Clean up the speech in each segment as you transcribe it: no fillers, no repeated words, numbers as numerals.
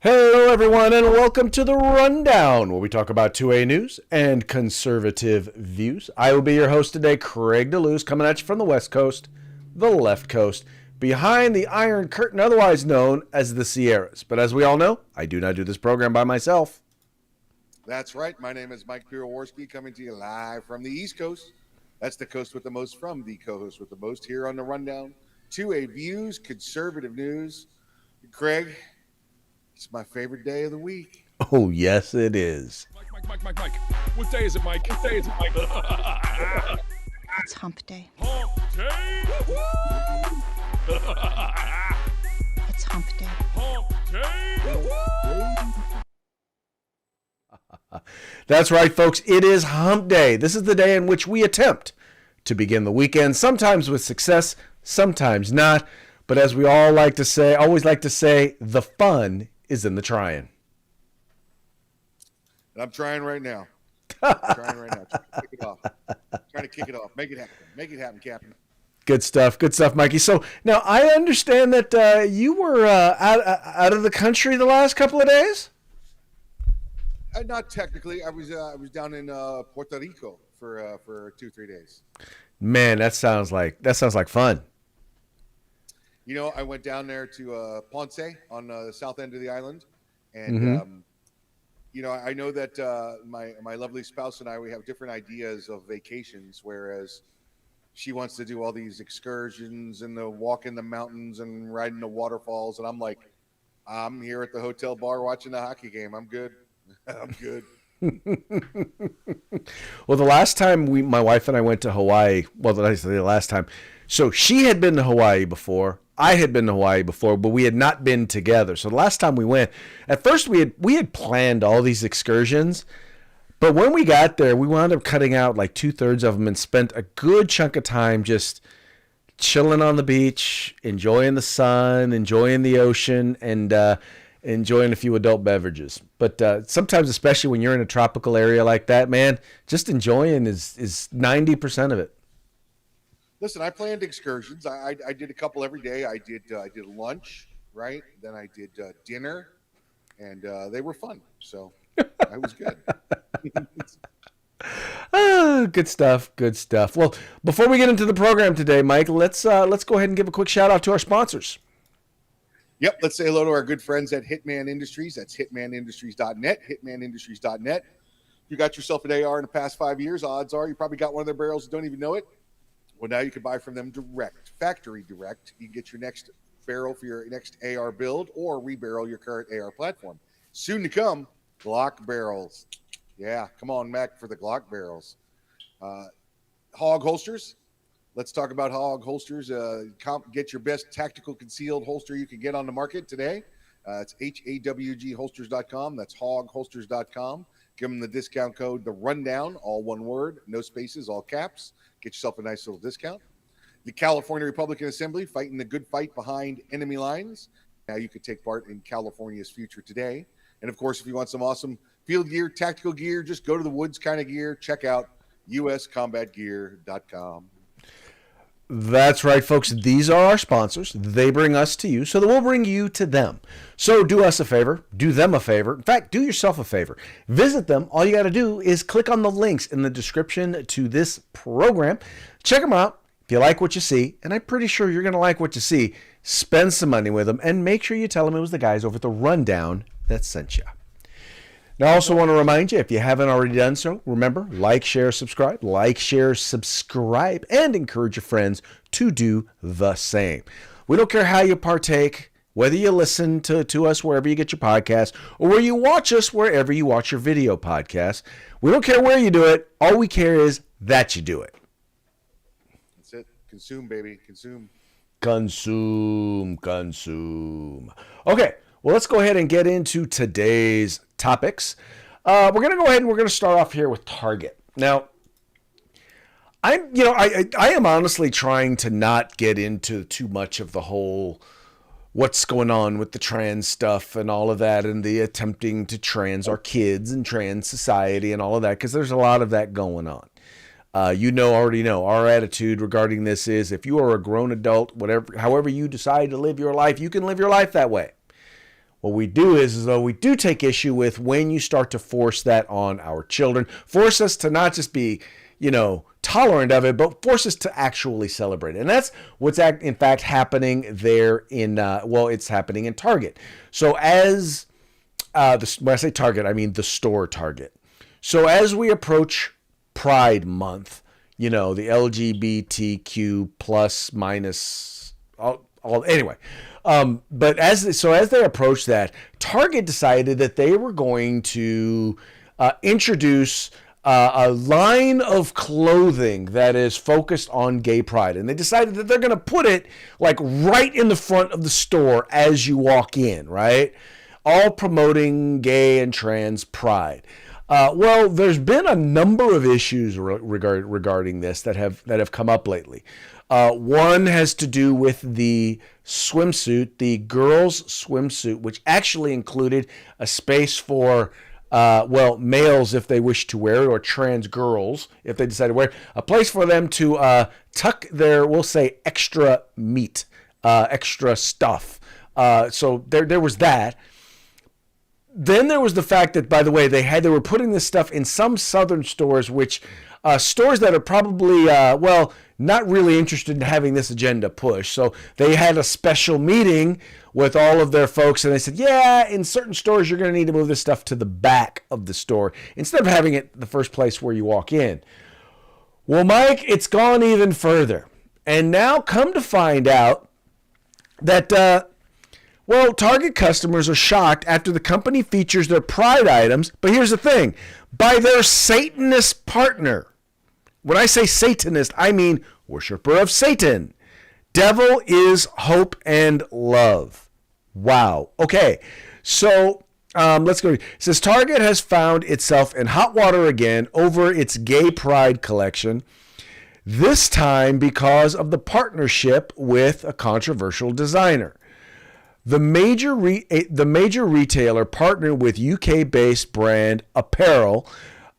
Hello, everyone, and welcome to the Rundown, where we talk about 2A news and conservative views. I will be your host today, Craig DeLuz, coming at you from the West Coast, the left coast, behind the Iron Curtain, otherwise known as the Sierras. But as we all know, I do not do this program by myself. That's right. My name is Mike Piroworski, coming to you live from the East Coast. That's the coast with the most from the co-host with the most here on the Rundown. 2A views, conservative news. Craig, it's my favorite day of the week. Oh, yes, it is. Mike. What day is it, Mike? It's hump day. Hump day! It's hump day. Hump day! That's right, folks. It is Hump Day. This is the day in which we attempt to begin the weekend, sometimes with success, sometimes not. But as we all like to say, always like to say, the fun is in the trying. And I'm trying right now. Trying to kick it off. Make it happen, Captain. Good stuff, Mikey. So now I understand that you were out of the country the last couple of days. Not technically. I was down in Puerto Rico for 2-3 days. Man, that sounds like fun. You know, I went down there to Ponce on the south end of the island, and you know, I know that my lovely spouse and I, we have different ideas of vacations, whereas she wants to do all these excursions and the walk in the mountains and riding the waterfalls, and I'm like, I'm here at the hotel bar watching the hockey game. I'm good. I'm good. Well, the last time my wife and I went to Hawaii, well, the last time, so she had been to Hawaii before. I had been to Hawaii before, but we had not been together. So the last time we went, at first we had planned all these excursions, but when we got there, we wound up cutting out like 2/3 of them and spent a good chunk of time just chilling on the beach, enjoying the sun, enjoying the ocean, and enjoying a few adult beverages. But sometimes, especially when you're in a tropical area like that, man, just enjoying is 90% of it. Listen, I planned excursions. I did a couple every day. I did lunch, right? Then I did dinner, and they were fun. So I was good. Good stuff. Well, before we get into the program today, Mike, let's go ahead and give a quick shout out to our sponsors. Yep, let's say hello to our good friends at Hitman Industries. That's hitmanindustries.net, hitmanindustries.net. If you got yourself an AR in the past 5 years, odds are you probably got one of their barrels and don't even know it. Well, now you can buy from them direct, factory direct. You can get your next barrel for your next AR build or rebarrel your current AR platform. Soon to come, Glock barrels. Yeah, come on, Mac, for the Glock barrels. Hog holsters. Let's talk about Hog holsters. Get your best tactical concealed holster you can get on the market today. It's HAWGholsters.com. That's hogholsters.com. Give them the discount code, the Rundown, all one word, no spaces, all caps. Get yourself a nice little discount. The California Republican Assembly, fighting the good fight behind enemy lines. Now you can take part in California's future today. And of course, if you want some awesome field gear, tactical gear, just go to the woods kind of gear. Check out uscombatgear.com. That's right, folks. These are our sponsors. They bring us to you, so that we'll bring you to them. So do us a favor. Do them a favor. In fact, do yourself a favor. Visit them. All you got to do is click on the links in the description to this program. Check them out. If you like what you see, and I'm pretty sure you're going to like what you see, spend some money with them, and make sure you tell them it was the guys over at the Rundown that sent you. Now, I also want to remind you, if you haven't already done so, remember, like, share, subscribe, and encourage your friends to do the same. We don't care how you partake, whether you listen to us wherever you get your podcast, or where you watch us wherever you watch your video podcast. We don't care where you do it. All we care is that you do it. That's it. Consume, baby. Consume. Okay. Well, let's go ahead and get into today's topics. We're going to go ahead and we're going to start off here with Target. Now, I am honestly trying to not get into too much of the whole what's going on with the trans stuff and all of that and the attempting to trans our kids and trans society and all of that, because there's a lot of that going on. Already know our attitude regarding this is if you are a grown adult, however you decide to live your life, you can live your life that way. What we do is though we do take issue with when you start to force that on our children, force us to not just be, tolerant of it, but force us to actually celebrate it. And that's what's in fact happening there it's happening in Target. So as when I say Target, I mean the store Target. So as we approach Pride Month, the LGBTQ plus minus anyway. But as they approached that, Target decided that they were going to introduce a line of clothing that is focused on gay pride. And they decided that they're going to put it like right in the front of the store as you walk in, right? All promoting gay and trans pride. Well, there's been a number of issues regarding this that have come up lately. One has to do with the swimsuit, the girls' swimsuit, which actually included a space for males if they wish to wear it, or trans girls if they decide to wear it, a place for them to tuck their, we'll say, extra meat, extra stuff. So there was that. Then there was the fact that, by the way, they were putting this stuff in some southern stores, which stores that are probably not really interested in having this agenda pushed. So they had a special meeting with all of their folks, and they said, yeah, in certain stores you're going to need to move this stuff to the back of the store instead of having it the first place where you walk in. Well, Mike, it's gone even further, and now come to find out that Target customers are shocked after the company features their pride items, but here's the thing, by their Satanist partner. When I say Satanist, I mean worshiper of Satan. Devil is hope and love. Wow. Okay, so let's go. It says Target has found itself in hot water again over its gay pride collection, this time because of the partnership with a controversial designer. The major retailer partnered with UK-based brand Apparel,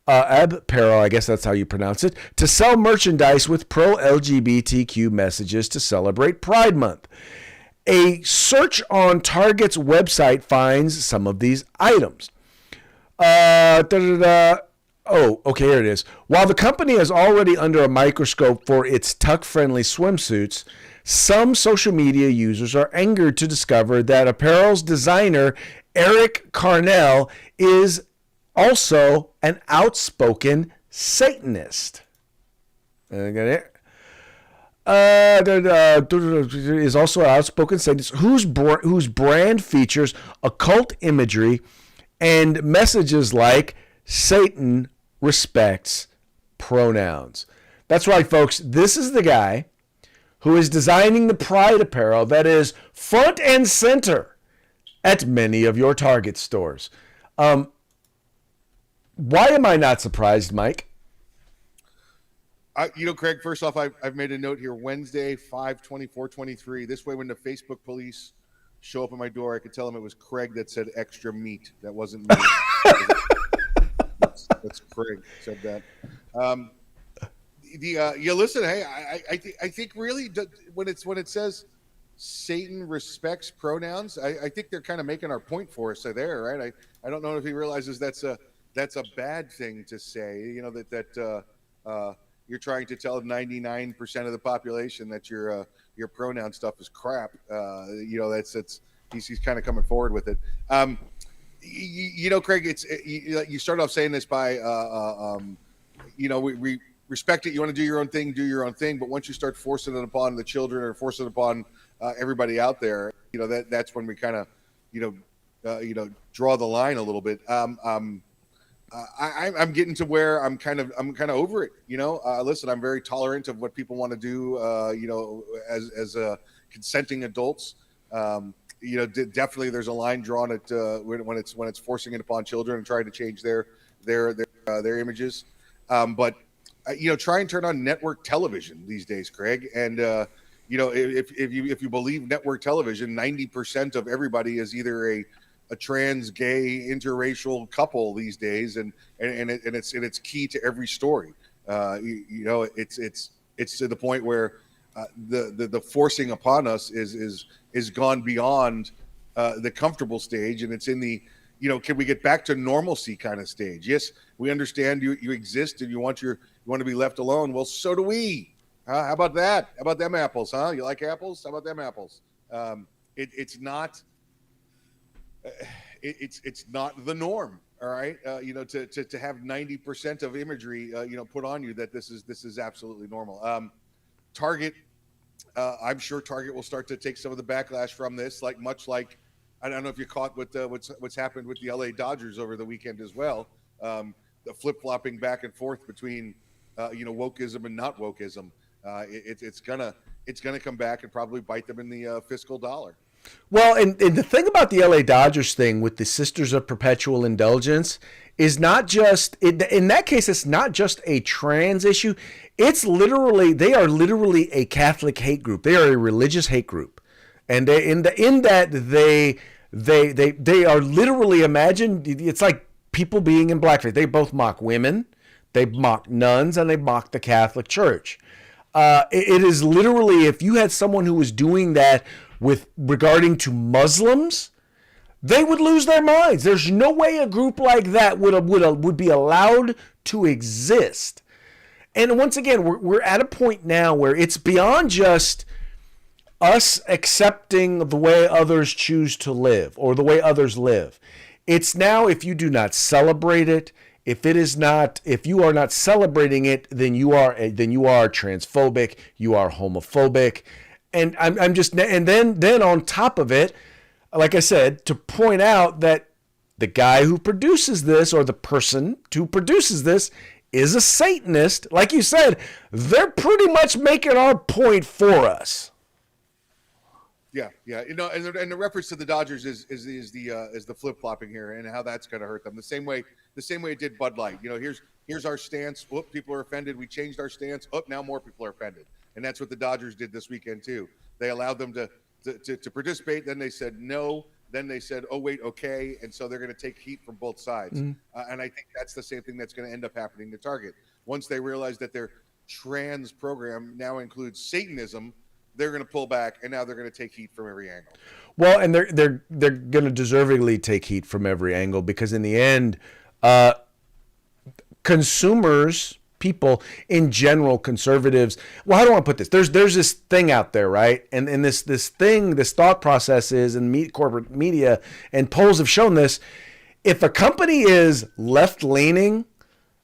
I guess that's how you pronounce it, to sell merchandise with pro-LGBTQ messages to celebrate Pride Month. A search on Target's website finds some of these items. Oh, okay, here it is. While the company is already under a microscope for its tuck-friendly swimsuits, some social media users are angered to discover that Apparel's designer, Eric Carnell, is also an outspoken Satanist. Is also an outspoken Satanist whose brand features occult imagery and messages like Satan respects pronouns. That's right, folks. This is the guy who is designing the pride apparel that is front and center at many of your Target stores. Why am I not surprised, Mike? Craig, first off, I've made a note here, Wednesday, 5/24/23. This way, when the Facebook police show up at my door, I could tell them it was Craig that said extra meat. That wasn't me. that's Craig said that. Listen, hey, I think really when it says Satan respects pronouns, I think they're kind of making our point for us there, right? I don't know if he realizes that's a bad thing to say. That you're trying to tell 99% of the population that your pronoun stuff is crap. He's kind of coming forward with it. Craig, you start off saying this by we respect it. You want to do your own thing, but once you start forcing it upon the children or forcing it upon everybody out there, that's when we kind of draw the line a little bit. I'm getting to where I'm kind of over it. Listen, I'm very tolerant of what people want to do. As consenting adults. Definitely there's a line drawn at when it's forcing it upon children and trying to change their images. But try and turn on network television these days, Craig. And if you believe network television, 90% of everybody is either a trans, gay, interracial couple these days, and it's key to every story. It's to the point where the forcing upon us is gone beyond the comfortable stage, and it's in the, can we get back to normalcy kind of stage? Yes, we understand you exist and you want to be left alone. Well, so do we. How about that? How about them apples? Huh? You like apples? How about them apples? It's not. It's not the norm. All right, to have 90% of imagery, put on you that this is absolutely normal. Target, I'm sure Target will start to take some of the backlash from this, much like I don't know if you caught what's happened with the LA Dodgers over the weekend as well. The flip-flopping back and forth between wokeism and not wokeism. It's gonna come back and probably bite them in the fiscal dollar. Well, and the thing about the LA Dodgers thing with the Sisters of Perpetual Indulgence is not just, in that case, it's not just a trans issue. They are literally a Catholic hate group. They are a religious hate group. And they are literally, imagine, it's like people being in blackface. They both mock women, they mock nuns, and they mock the Catholic Church. It is literally, if you had someone who was doing that regarding to Muslims, they would lose their minds. There's no way a group like that would be allowed to exist. And once again, we're at a point now where it's beyond just us accepting the way others choose to live or the way others live. It's now, if you do not celebrate it, if you are not celebrating it, then you are transphobic, you are homophobic. And then on top of it, like I said, to point out that the guy who produces this, or the person who produces this, is a Satanist. Like you said, they're pretty much making our point for us. Yeah. And the reference to the Dodgers is the flip flopping here and how that's going to hurt them. The same way it did Bud Light. Here's our stance. Whoop, people are offended. We changed our stance. Oh, now more people are offended. And that's what the Dodgers did this weekend too. They allowed them to participate. Then they said no. Then they said, oh wait, okay. And so they're going to take heat from both sides. And I think that's the same thing that's going to end up happening to Target. Once they realize that their trans program now includes Satanism, they're going to pull back, and now they're going to take heat from every angle. Well, and they're going to deservedly take heat from every angle, because in the end, consumers, people in general, conservatives, well, how do I put this? There's this thing out there, right? And this thought process is, and corporate media and polls have shown this, if a company is left-leaning,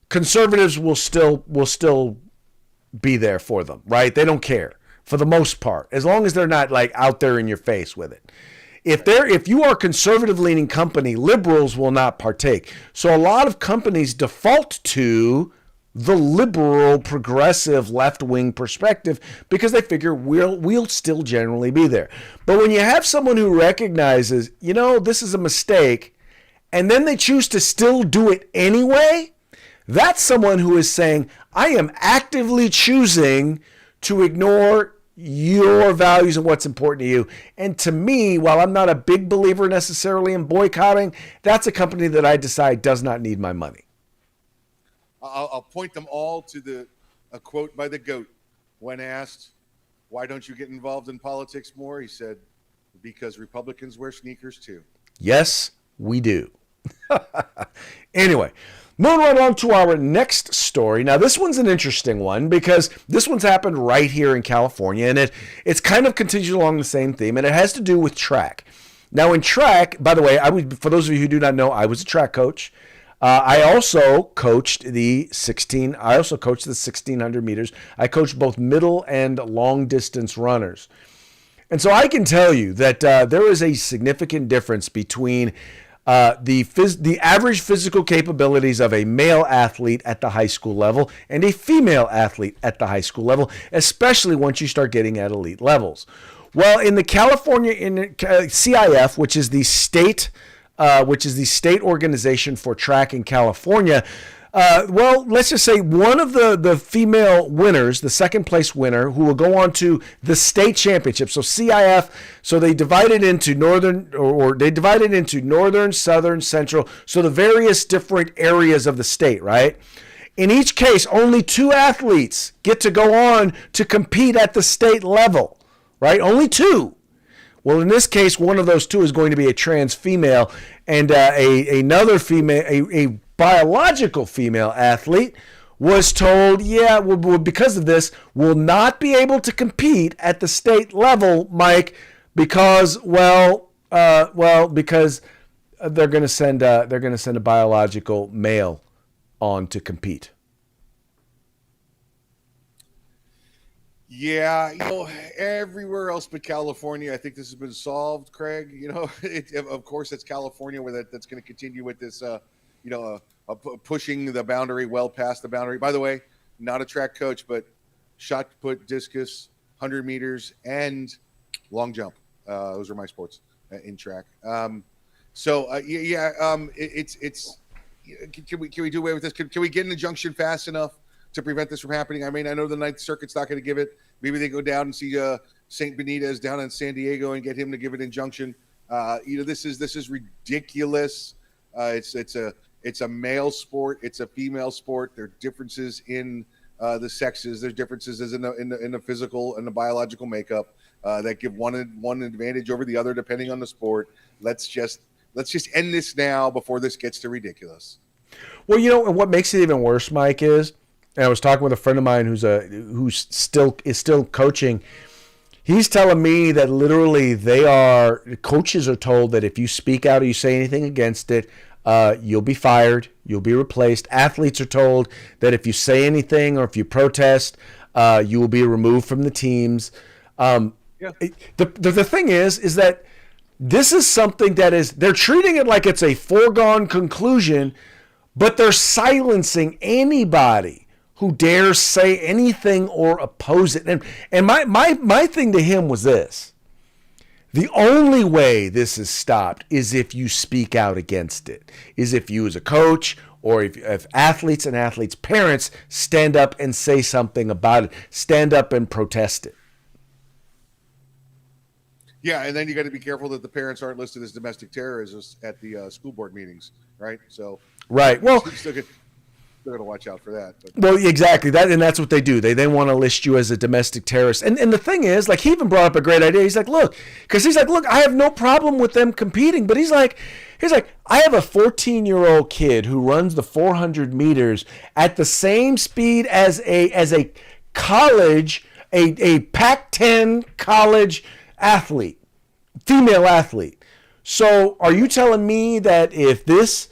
conservatives will still be there for them, right? They don't care for the most part, as long as they're not out there in your face with it. If you are a conservative-leaning company, liberals will not partake. So a lot of companies default to the liberal, progressive, left-wing perspective because they figure we'll still generally be there. But when you have someone who recognizes, this is a mistake, and then they choose to still do it anyway, that's someone who is saying, I am actively choosing to ignore your values and what's important to you. And to me, while I'm not a big believer necessarily in boycotting, that's a company that I decide does not need my money. I'll point them all to a quote by the GOAT. When asked, why don't you get involved in politics more? He said, because Republicans wear sneakers too. Yes, we do. Anyway, moving right on to our next story. Now, this one's an interesting one because this one's happened right here in California, and it's kind of contingent along the same theme, and it has to do with track. Now, in track, by the way, for those of you who do not know, I was a track coach. I also coached the 1600 meters. I coached both middle and long distance runners. And so I can tell you that there is a significant difference between the average physical capabilities of a male athlete at the high school level and a female athlete at the high school level, especially once you start getting at elite levels. Well, in the California CIF, which is the state organization for track in California, let's just say one of the female winners, the second place winner, who will go on to the state championship. So CIF, so they divided into northern, southern, central, so the various different areas of the state, right? In each case, only 2 athletes get to go on to compete at the state level, right? Only 2. Well, in this case, one of those two is going to be a trans female, and another female, a biological female athlete, was told, yeah, because of this, will not be able to compete at the state level, Mike, because because they're going to send a biological male on to compete. Yeah, everywhere else but California, I think this has been solved, Craig. Of course, it's California where that's going to continue with this, pushing the boundary well past the boundary. By the way, not a track coach, but shot put, discus, 100 meters, and long jump. Those are my sports in track. It's can we do away with this? Can we get an injunction fast enough to prevent this from happening? I mean, I know the Ninth Circuit's not going to give it. Maybe they go down and see St. Benitez down in San Diego and get him to give an injunction. This is ridiculous. It's a male sport. It's a female sport. There are differences in the sexes. There's differences in the physical and the biological makeup that give one advantage over the other depending on the sport. Let's just end this now before this gets too ridiculous. Well, and what makes it even worse, Mike, is, and I was talking with a friend of mine who's still coaching. He's telling me that literally coaches are told that if you speak out or you say anything against it, you'll be fired, you'll be replaced. Athletes are told that if you say anything or if you protest, you will be removed from the teams. The thing is that this is something they're treating it like it's a foregone conclusion, but they're silencing anybody who dares say anything or oppose it. And my thing to him was this: the only way this is stopped is if you speak out against it, is if you as a coach or if athletes and athletes' parents stand up and say something about it, stand up and protest it. Yeah, and then you got to be careful that the parents aren't listed as domestic terrorists at the school board meetings, right? So, right. Well, they're going to watch out for that. But. Well, exactly. That's what they do. They want to list you as a domestic terrorist. And the thing is, like, he even brought up a great idea. He's like, look, I have no problem with them competing, but he's like, I have a 14-year-old kid who runs the 400 meters at the same speed as a college, a Pac-10 college athlete, female athlete. So are you telling me that if this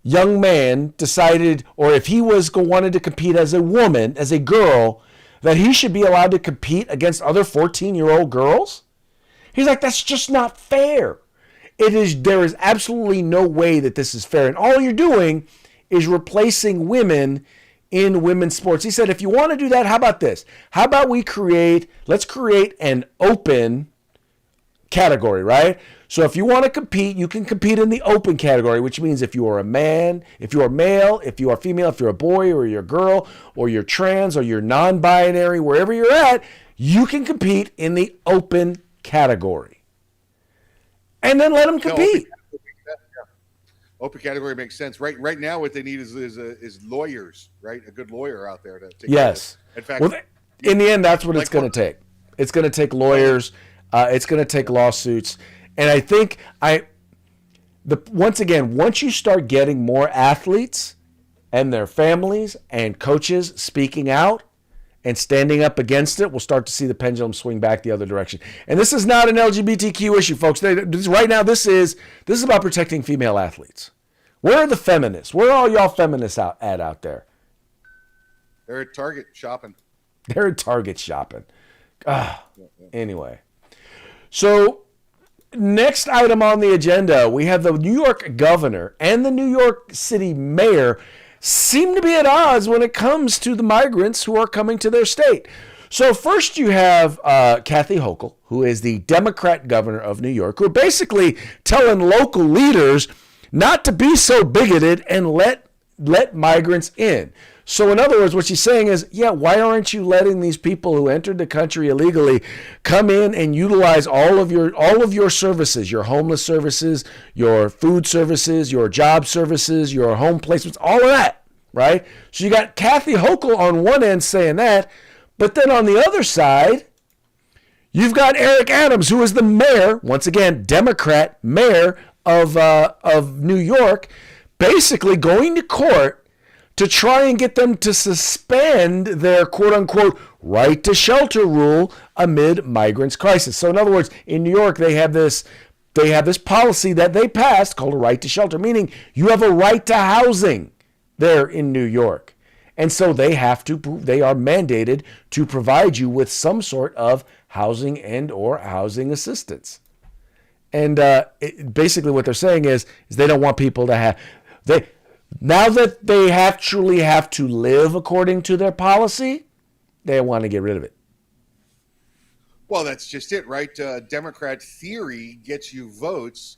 young man decided, or if he wanted to compete as a woman, as a girl, that he should be allowed to compete against other 14-year-old girls? He's like, that's just not fair. There is absolutely no way that this is fair. And all you're doing is replacing women in women's sports. He said, if you want to do that, how about this? How about let's create an open category, right? So if you want to compete, you can compete in the open category, which means if you are a man, if you are male, if you are female, if you're a boy or you're a girl, or you're trans or you're non-binary, wherever you're at, you can compete in the open category. And then let them compete. Open category makes sense. Right now, what they need is lawyers, right? A good lawyer out there to take yes. In fact, in the end, that's what it's going to take. It's going to take lawyers. It's going to take lawsuits. And I think once you start getting more athletes and their families and coaches speaking out and standing up against it, we'll start to see the pendulum swing back the other direction. And this is not an LGBTQ issue, folks. Right now, this is about protecting female athletes. Where are the feminists? Where are all y'all feminists out there? They're at Target shopping. Anyway. So next item on the agenda, we have the New York governor and the New York City mayor seem to be at odds when it comes to the migrants who are coming to their state. So first you have Kathy Hochul, who is the Democrat governor of New York, who are basically telling local leaders not to be so bigoted and let migrants in. So in other words, what she's saying is, why aren't you letting these people who entered the country illegally come in and utilize all of your services, your homeless services, your food services, your job services, your home placements, all of that, right? So you got Kathy Hochul on one end saying that, but then on the other side, You've got Eric Adams, who is the mayor, once again, Democrat mayor of New York, basically going to court to try and get them to suspend their quote-unquote right to shelter rule amid migrants crisis. So in other words, in New York, they have this policy that they passed called a right to shelter, meaning you have a right to housing there in New York. And so they are mandated to provide you with some sort of housing and or housing assistance. And basically what they're saying is they don't want people to have, now that they actually have to live according to their policy, they want to get rid of it. Well, that's just it, right? Democrat theory gets you votes,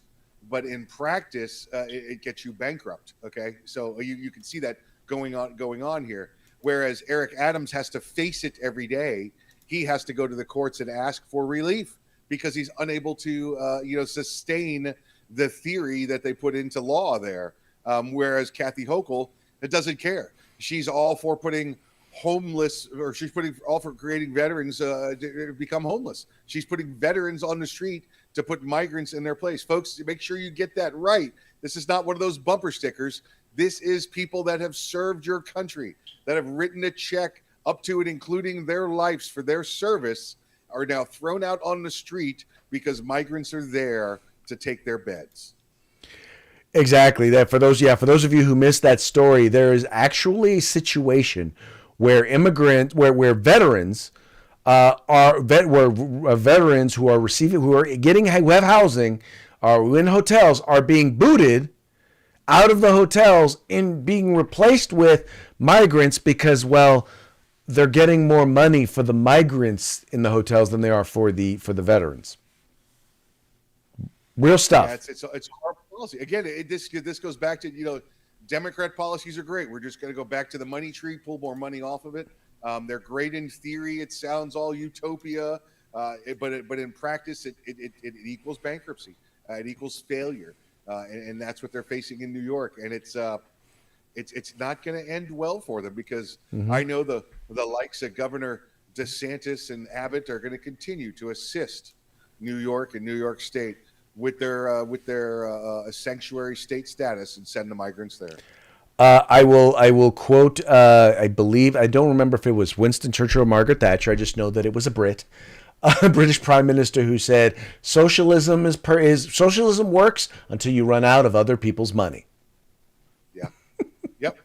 but in practice, it gets you bankrupt. Okay, so you can see that going on here. Whereas Eric Adams has to face it every day. He has to go to the courts and ask for relief because he's unable to, sustain the theory that they put into law there. Whereas Kathy Hochul, it doesn't care. She's all for putting homeless, or she's putting all for creating veterans to become homeless. She's putting veterans on the street to put migrants in their place. Folks, make sure you get that right. This is not one of those bumper stickers. This is people that have served your country, that have written a check up to and including their lives for their service, are now thrown out on the street because migrants are there to take their beds. Exactly. That for those of you who missed that story, there is actually a situation where veterans veterans who have housing, are in hotels, are being booted out of the hotels and being replaced with migrants because, well, they're getting more money for the migrants in the hotels than they are for the veterans. Real stuff. Yeah, it's our policy. Again, this goes back to, Democrat policies are great. We're just going to go back to the money tree, pull more money off of it. They're great in theory. It sounds all utopia, but in practice, it equals bankruptcy. It equals failure, and that's what they're facing in New York. And it's not going to end well for them because I know the likes of Governor DeSantis and Abbott are going to continue to assist New York and New York State with their sanctuary state status and send the migrants there. I will quote. I believe, I don't remember if it was Winston Churchill or Margaret Thatcher. I just know that it was a British Prime Minister who said, "Socialism socialism works until you run out of other people's money." Yeah. Yep.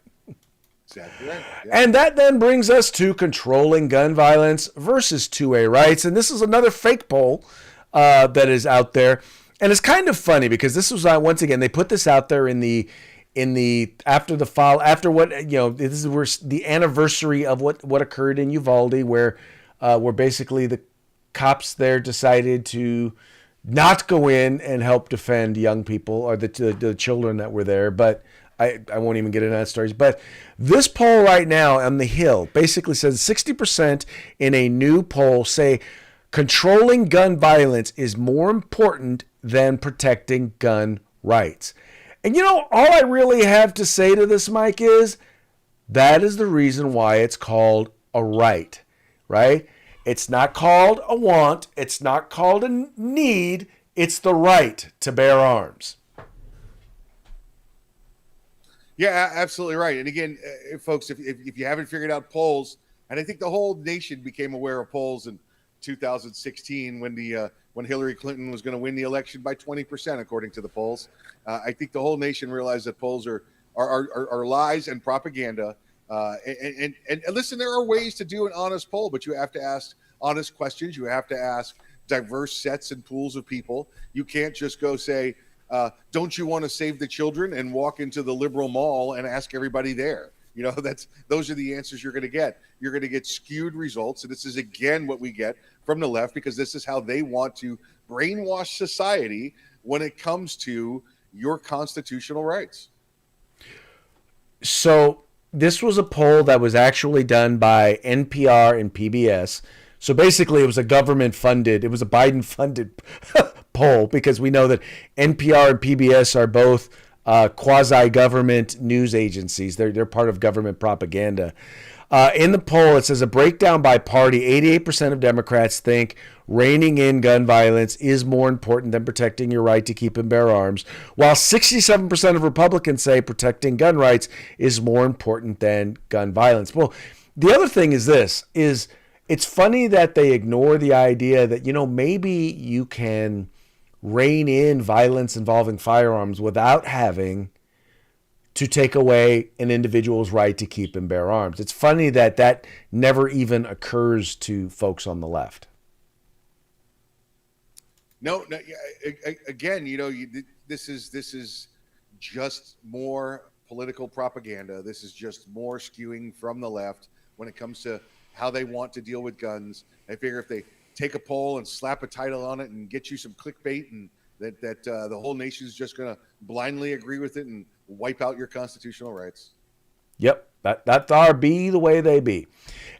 Exactly right. Yep. And that then brings us to controlling gun violence versus 2A rights, and this is another fake poll that is out there. And it's kind of funny because this was once again, they put this out there after what, this is where the anniversary of what occurred in Uvalde, where basically the cops there decided to not go in and help defend young people or the children that were there. But I won't even get into that story. But this poll right now on the Hill basically says 60% in a new poll say controlling gun violence is more important than protecting gun rights. And all I really have to say to this, Mike, is that is the reason why it's called a right? It's not called a want. It's not called a need. It's the right to bear arms. Yeah, absolutely right. And again, folks, if you haven't figured out polls, and I think the whole nation became aware of polls in 2016 when Hillary Clinton was going to win the election by 20%, according to the polls. I think the whole nation realized that polls are lies and propaganda. And listen, there are ways to do an honest poll, but you have to ask honest questions. You have to ask diverse sets and pools of people. You can't just go say, don't you want to save the children, and walk into the liberal mall and ask everybody there. Those are the answers you're going to get. You're going to get skewed results. And this is, again, what we get from the left, because this is how they want to brainwash society when it comes to your constitutional rights. So this was a poll that was actually done by NPR and PBS. So basically it was a Biden funded poll, because we know that NPR and PBS are both quasi-government news agencies. They're part of government propaganda. In the poll, it says a breakdown by party. 88% of Democrats think reining in gun violence is more important than protecting your right to keep and bear arms, while 67% of Republicans say protecting gun rights is more important than gun violence. Well, the other thing is this, is it's funny that they ignore the idea that, maybe you can rein in violence involving firearms without having to take away an individual's right to keep and bear arms. It's funny that that never even occurs to folks on the left. No, again, this is just more political propaganda. This is just more skewing from the left when it comes to how they want to deal with guns. I figure if they take a poll and slap a title on it and get you some clickbait, and that the whole nation's just going to blindly agree with it and wipe out your constitutional rights. Yep, that's our be the way they be.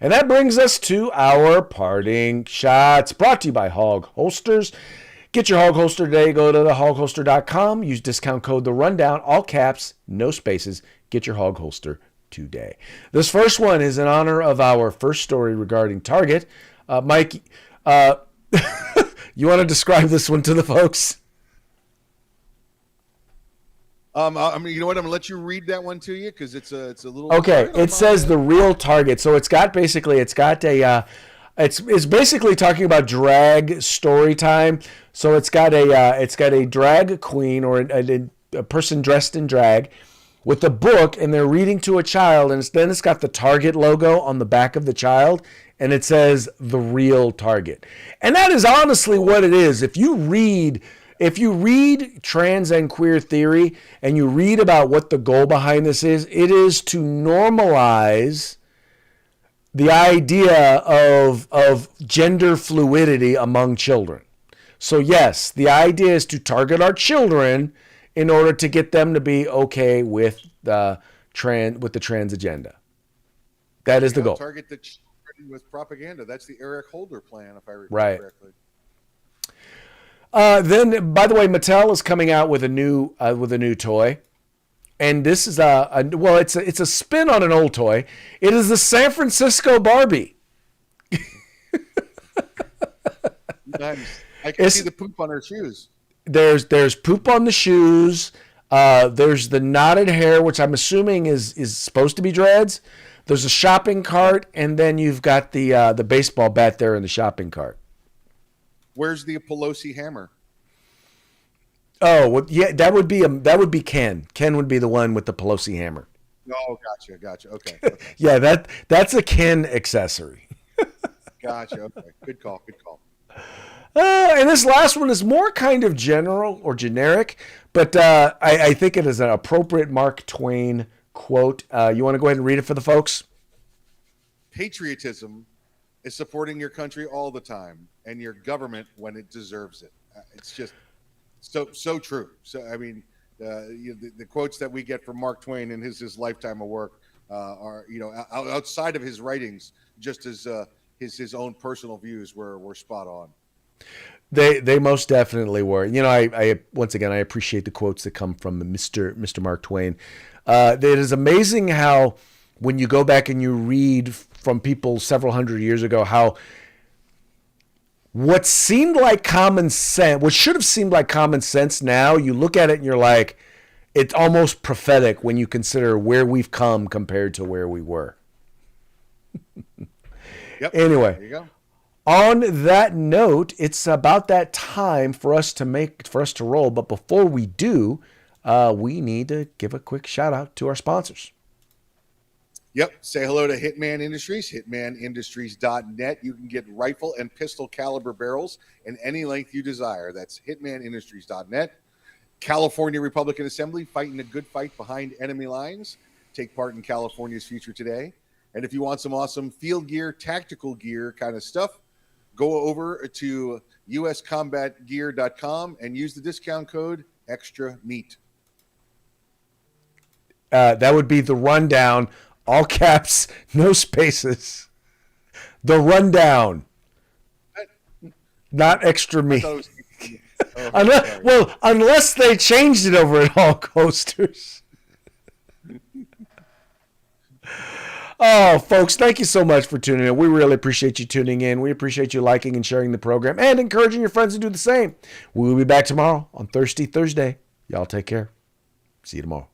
And that brings us to our parting shots, brought to you by Hog Holsters. Get your Hog Holster today. Go to thehogholster.com. Use discount code The Rundown, all caps, no spaces. Get your Hog Holster today. This first one is in honor of our first story regarding Target. Mike, you want to describe this one to the folks? You know what? I'm gonna let you read that one to you because it's a little. Okay, it says the real Target. So it's got a. It's basically talking about drag story time. So it's got a drag queen or a person dressed in drag with a book, and they're reading to a child, and then it's got the Target logo on the back of the child, and it says the real Target. And that is honestly what it is. If you read trans and queer theory and you read about what the goal behind this is, it is to normalize the idea of gender fluidity among children. So yes, the idea is to target our children in order to get them to be okay with the trans agenda. That is the goal. Target the children with propaganda. That's the Eric Holder plan, if I recall correctly. Then, by the way, Mattel is coming out with a new toy, and this is it's a spin on an old toy. It is the San Francisco Barbie. Nice. I can see the poop on her shoes. There's poop on the shoes. There's the knotted hair, which I'm assuming is supposed to be dreads. There's a shopping cart, and then you've got the baseball bat there in the shopping cart. Where's the Pelosi hammer? Oh, well, yeah, that would be Ken. Ken would be the one with the Pelosi hammer. Oh, gotcha. Okay. Yeah, that's a Ken accessory. Gotcha. Okay. Good call. And this last one is more kind of general or generic, but I think it is an appropriate Mark Twain quote. You want to go ahead and read it for the folks? Patriotism is supporting your country all the time and your government when it deserves it. It's just so true. So I mean, the quotes that we get from Mark Twain in his lifetime of work are outside of his writings, just as his own personal views were spot on. They most definitely were. I once again I appreciate the quotes that come from Mr. Mark Twain. It is amazing how when you go back and you read from people several hundred years ago, how what seemed like common sense, what should have seemed like common sense, now you look at it and you're like, it's almost prophetic when you consider where we've come compared to where we were. Yep. Anyway, there you go. On that note, it's about that time for us to roll. But before we do, we need to give a quick shout out to our sponsors. Yep. Say hello to Hitman Industries, hitmanindustries.net. You can get rifle and pistol caliber barrels in any length you desire. That's hitmanindustries.net. California Republican Assembly, fighting a good fight behind enemy lines. Take part in California's future today. And if you want some awesome field gear, tactical gear kind of stuff, go over to uscombatgear.com and use the discount code EXTRAMEAT. That would be The Rundown, all caps, no spaces. The Rundown, not extra meat. Unless they changed it over at All Coasters. Oh, folks, thank you so much for tuning in. We really appreciate you tuning in. We appreciate you liking and sharing the program and encouraging your friends to do the same. We will be back tomorrow on Thirsty Thursday. Y'all take care. See you tomorrow.